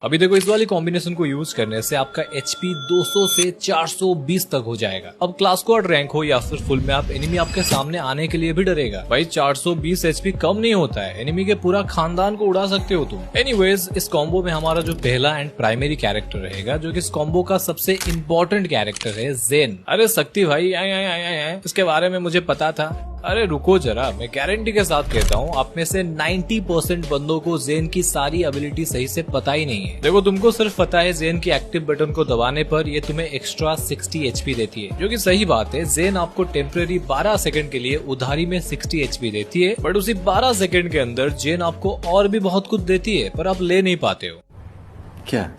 अभी देखो इस वाली कॉम्बिनेशन को यूज करने से आपका एचपी 200 से 420 तक हो जाएगा। अब क्लास स्क्वाड रैंक हो या फिर फुल में आप एनिमी आपके सामने आने के लिए भी डरेगा। भाई 420 एचपी कम नहीं होता है, एनिमी के पूरा खानदान को उड़ा सकते हो तुम। एनीवेज इस कॉम्बो में हमारा जो पहला एंड प्राइमरी कैरेक्टर रहेगा, जो कि इस कॉम्बो का सबसे इम्पोर्टेंट कैरेक्टर है, ज़ेन। अरे शक्ति भाई आए इसके बारे में मुझे पता था। अरे रुको जरा, मैं गारंटी के साथ कहता हूँ आप में से 90% बंदों को ज़ेन की सारी एबिलिटी सही से पता ही नहीं है। देखो तुमको सिर्फ पता है ज़ेन की एक्टिव बटन को दबाने पर ये तुम्हें एक्स्ट्रा 60 एचपी देती है, जो कि सही बात है। ज़ेन आपको टेम्पररी 12 सेकंड के लिए उधारी में 60 एचपी देती है, बट उसी 12 सेकंड के अंदर ज़ेन आपको और भी बहुत कुछ देती है, पर आप ले नहीं पाते हो। क्या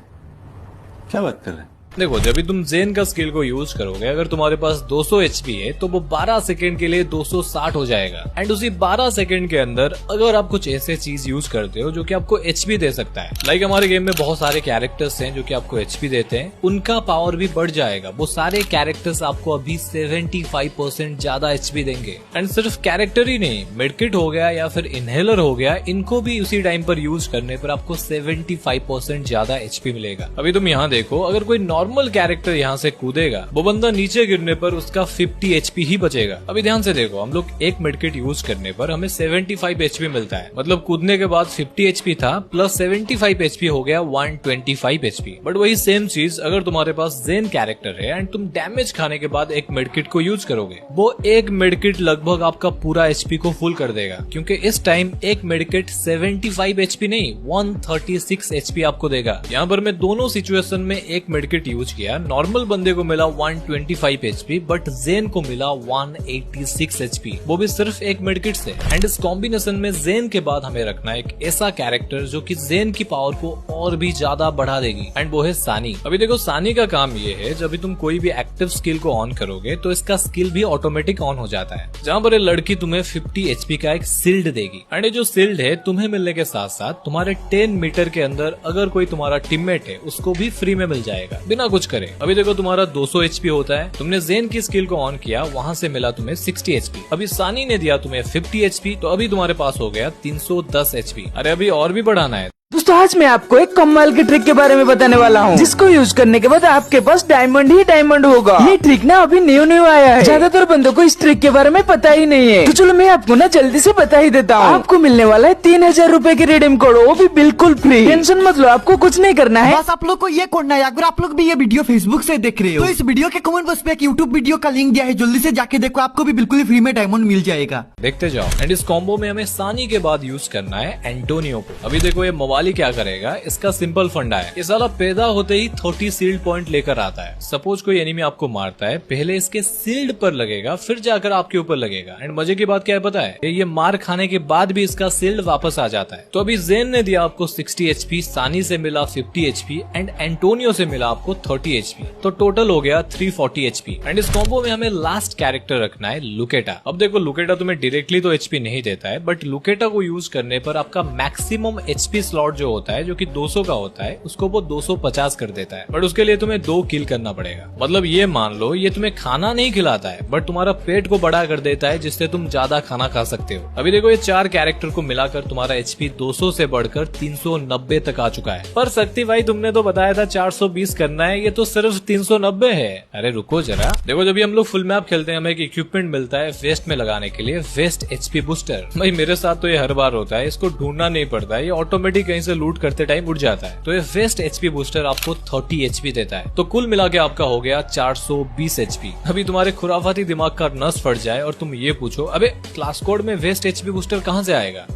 बात कर रहे हैं? देखो जब भी तुम ज़ेन का स्किल को यूज करोगे, अगर तुम्हारे पास 200 एचपी है तो वो 12 सेकंड के लिए 260 हो जाएगा। एंड उसी 12 सेकंड के अंदर अगर आप कुछ ऐसे चीज यूज करते हो जो कि आपको एचपी दे सकता है, लाइक हमारे गेम में बहुत सारे कैरेक्टर्स हैं जो कि आपको एचपी देते हैं, उनका पावर भी बढ़ जाएगा। वो सारे कैरेक्टर्स आपको अभी 75% ज्यादा एचपी देंगे। एंड सिर्फ कैरेक्टर ही नहीं, मेडकिट हो गया या फिर इनहेलर हो गया, इनको भी उसी टाइम पर यूज करने पर आपको 75% ज्यादा एचपी मिलेगा। अभी तुम यहाँ देखो, अगर कोई नॉर्मल कैरेक्टर यहाँ से कूदेगा, वो बंदा नीचे गिरने पर उसका 50 एचपी ही बचेगा। अभी ध्यान से देखो, हम लोग एक मेडकिट यूज करने पर हमें 75 एचपी मिलता है, मतलब कूदने के बाद 50 एचपी था प्लस 75 एचपी हो गया 125 एचपी। बट वही सेम चीज अगर तुम्हारे पास ज़ेन कैरेक्टर है एंड तुम डैमेज खाने के बाद एक मेडकिट को यूज करोगे, वो एक मेडकिट लगभग आपका पूरा एचपी को फुल कर देगा, क्योंकि इस टाइम एक मेडकिट 75 एचपी नहीं 136 एचपी आपको देगा। यहाँ पर मैं दोनों सिचुएशन में एक मेडकिट यूज किया। नॉर्मल बंदे को मिला 125 एचपी, बट ज़ेन को मिला 186 एचपी, वो भी सिर्फ एक मेडकिट से। एंड इस कॉम्बिनेशन में ज़ेन के बाद हमें रखना एक ऐसा कैरेक्टर जो कि ज़ेन की पावर को और भी ज्यादा बढ़ा देगी, एंड वो है सानी। अभी देखो सानी का काम ये है, जब भी तुम कोई भी एक्टिव स्किल को ऑन करोगे तो इसका स्किल भी ऑटोमेटिक ऑन हो जाता है, जहाँ पर लड़की तुम्हें 50 एचपी का एक सील्ड देगी। एंड ये जो सील्ड है तुम्हें मिलने के साथ साथ तुम्हारे 10 मीटर के अंदर अगर कोई तुम्हारा टीममेट है उसको भी फ्री में मिल जाएगा बिना कुछ करे। अभी देखो तुम्हारा 200 एचपी होता है, तुमने ज़ेन की स्किल को ऑन किया, वहाँ से मिला तुम्हें 60 एचपी। अभी सानी ने दिया तुम्हें 50 एचपी, तो अभी तुम्हारे पास हो गया 310 एचपी। अरे अभी और भी बढ़ाना है। दोस्तों आज मैं आपको एक कमाल की ट्रिक के बारे में बताने वाला हूँ, जिसको यूज करने के बाद आपके पास डायमंड ही डायमंड होगा। ये ट्रिक ना अभी न्यू आया है, ज्यादातर बंदों को इस ट्रिक के बारे में पता ही नहीं है। तो चलो मैं आपको ना जल्दी से बता ही देता हूँ। आपको मिलने वाला है 3000 रूपए की रिडीम कोड, वो भी बिल्कुल फ्री। टेंशन मत लो, आपको कुछ नहीं करना है, बस आप लोग को ये करना है। अगर आप लोग भी ये वीडियो फेसबुक से देख रहे हो तो इस वीडियो के कमेंट बॉक्स पे एक यूट्यूब वीडियो का लिंक दिया है, जल्दी से जाके देखो, आपको भी बिल्कुल फ्री में डायमंड मिल जाएगा। देखते जाओ। एंड इस कॉम्बो में हमें सानी के बाद यूज करना है एंटोनियो को। अभी देखो ये मवाली क्या करेगा, इसका सिंपल फंडा है, ये साला पैदा होते ही 30 सील्ड पॉइंट लेकर आता है। सपोज कोई एनिमी आपको मारता है, पहले इसके सील्ड पर लगेगा, फिर जाकर आपके ऊपर लगेगा। एंड मजे की बात क्या है पता है, ये मार खाने के बाद भी इसका सील्ड वापस आ जाता है। तो अभी ज़ेन ने दिया आपको 60 एचपी, सानी से मिला 50 एचपी एंड एंटोनियो से मिला आपको 30 एचपी, तो टोटल हो गया 340 एचपी। एंड इस कॉम्बो में हमें लास्ट कैरेक्टर रखना है लुकेटा। अब देखो लुकेटा तुम्हें डायरेक्टली तो एचपी नहीं देता है, बट लुकेटा को यूज करने पर आपका मैक्सिमम एचपी स्लॉट जो होता है, जो कि 200 का होता है, उसको वो 250 कर देता है। बट उसके लिए तुम्हें 2 किल करना पड़ेगा। मतलब ये मान लो ये तुम्हें खाना नहीं खिलाता है, बट तुम्हारा पेट को बड़ा कर देता है, जिससे तुम ज्यादा खाना खा सकते हो। अभी देखो ये 4 कैरेक्टर को मिलाकर तुम्हारा एचपी 200 से बढ़कर 390 तक आ चुका है। पर शक्ति भाई तुमने तो बताया था 420 करना है, ये तो सिर्फ 390 है। अरे रुको जरा, देखो जब भी हम लोग फुल मैप खेलते हैं हमें एक इक्विपमेंट मिलता है वेस्ट में लगाने के लिए, वेस्ट एचपी बूस्टर। भाई मेरे साथ तो ये हर बार होता है, इसको ढूंढना नहीं पड़ता है, ये ऑटोमेटिक कहीं से लूट करते टाइम उड़ जाता है। तो ये वेस्ट एचपी बूस्टर आपको 30 एचपी देता है, तो कुल मिला के आपका हो गया 420 एचपी। अभी तुम्हारे खुराफाती दिमाग का नस फट जाए और तुम ये पूछो, अबे क्लास कोड में वेस्ट एचपी बूस्टर कहाँ से आएगा?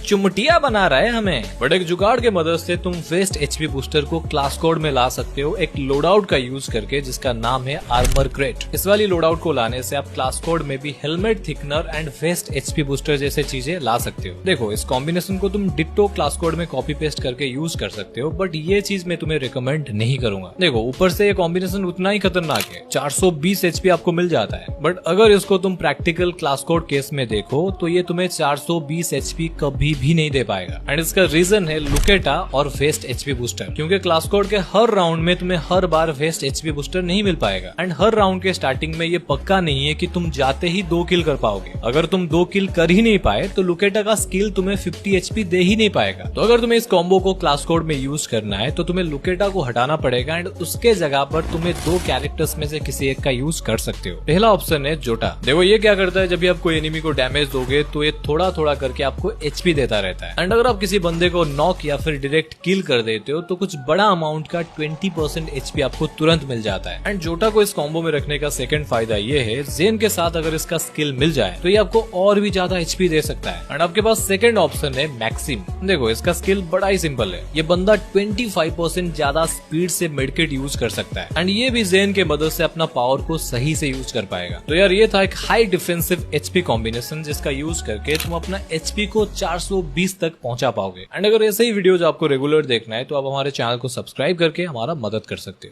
चुमटिया बना रहा है हमें। बट एक जुगाड़ के मदद से तुम वेस्ट एचपी बूस्टर को क्लास कोड में ला सकते हो, एक लोडआउट का यूज करके, जिसका नाम है आर्मर क्रेट। इस वाली लोडआउट को लाने से आप क्लास कोड में भी helmet thickener and vest HP booster जैसे चीजें ला सकते हो। देखो इस कॉम्बिनेशन को तुम डिट्टो क्लास कोड में कॉपी पेस्ट करके यूज कर सकते हो, बट ये चीज मैं तुम्हें रिकमेंड नहीं करूंगा। देखो ऊपर से ये कॉम्बिनेशन उतना ही खतरनाक है, 420 एचपी आपको मिल जाता है, बट अगर इसको तुम प्रैक्टिकल क्लास कोड केस में देखो तो ये तुम्हें 420 एचपी कभी भी नहीं दे पाएगा। एंड इसका रीजन है लुकेटा और वेस्ट एचपी बूस्टर, क्योंकि क्लास कोड के हर राउंड में तुम्हें हर बार वेस्ट एचपी बूस्टर नहीं मिल पाएगा। एंड हर राउंड के स्टार्टिंग में ये पक्का नहीं है कि तुम जाते ही 2 किल कर पाओगे। अगर तुम 2 किल कर ही नहीं पाए तो लुकेटा का स्किल तुम्हें 50 एचपी दे ही नहीं पाएगा। तो अगर अगर तुम्हें इस कॉम्बो को क्लास कोड में यूज करना है तो तुम्हें लुकेटा को हटाना पड़ेगा एंड उसके जगह पर तुम्हें 2 कैरेक्टर्स में से किसी एक का यूज कर सकते हो। पहला ऑप्शन है जोटा। देखो ये क्या करता है, जब भी आप कोई एनिमी को डैमेज दोगे तो ये थोड़ा थोड़ा करके आपको एचपी देता रहता है एंड अगर आप किसी बंदे को नॉक या फिर डायरेक्ट किल कर देते हो तो कुछ बड़ा अमाउंट का 20% एचपी आपको तुरंत मिल जाता है। एंड जोटा को इस कॉम्बो में रखने का सेकंड फायदा ये है, ज़ेन के साथ अगर इसका स्किल मिल जाए तो ये आपको और भी ज्यादा एचपी दे सकता है। एंड आपके पास सेकंड ऑप्शन है मैक्सिम। देखो इसका स्किल बड़ा ही सिंपल है, ये बंदा 25% ज्यादा स्पीड से मेडकिट यूज कर सकता है एंड ये भी ज़ेन के मदद से अपना पावर को सही से यूज कर पाएगा। तो यार ये था एक हाई डिफेंसिव एचपी कॉम्बिनेशन जिसका यूज करके तुम अपना एचपी को 420 तक पहुंचा पाओगे। एंड अगर ऐसे ही वीडियोज आपको रेगुलर देखना है तो आप हमारे चैनल को सब्सक्राइब करके हमारा मदद कर सकते हो।